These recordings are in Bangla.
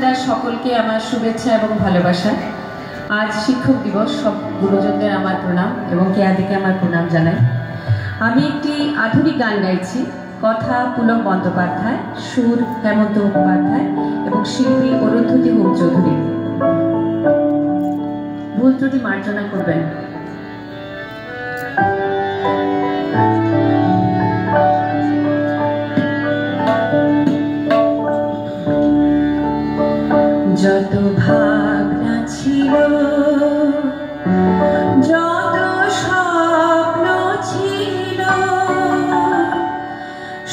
আপনাদের সকলকে আমার শুভেচ্ছা এবং ভালোবাসা। আজ শিক্ষক দিবস, সব গুরুজনদের আমার প্রণাম এবং কেয়াদিকে আমার প্রণাম জানাই। আমি একটি আধুনিক গান গাইছি। কথা পুলক বন্দ্যোপাধ্যায়, সুর হেমন্ত মুখোপাধ্যায় এবং শিল্পী অরুন্ধতী হোম চৌধুরী। ভুল ত্রুটি মার্জনা করবেন। যত ভাবনা ছিল, যত স্বপ্ন ছিল,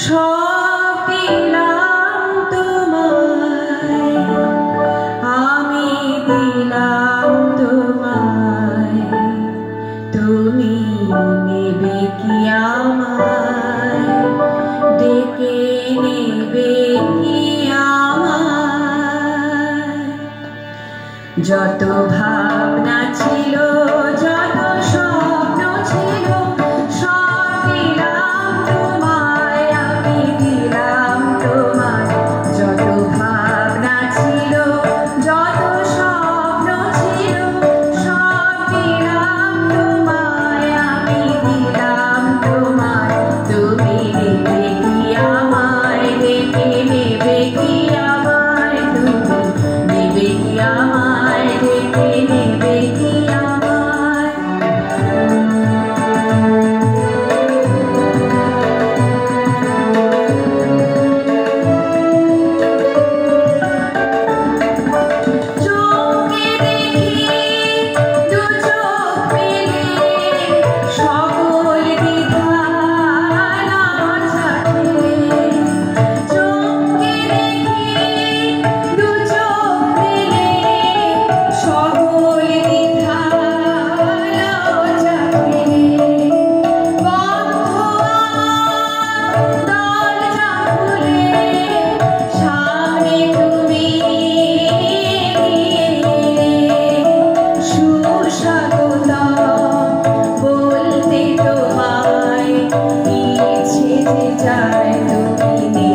সব দিলাম তোমায়, আমি দিলাম তোমায়। তুমি নেবে কি আমায়, ডেকে নেবে কি যত ভাবনা ছিল, যত স্বপ্ন ছিল, সব দিলাম তোমায়, আমি দিলাম তোমায়। যত ভাবনা ছিল, যত স্বপ্ন ছিল, সব দিলাম তোমায়, আমি দিলাম তোমায়। তুমি নেবে কি আমায়, ডেকে নেবে কি আমায়, তুমি নেবে কি আমায়, ডেকে নেবে কি আমায়। চোখে দেখি দু চোখ মেলে, সকল দ্বিধা ছাড়ে। চোখে দেখি দু চোখ মেলে, সকল দ্বিধা ছাড়ে। বন্ধ আমার দরজা খুলে, সামনে তুমি সুস্বাগতম বলতে তোমায়, ইচ্ছে যে যায় তুমি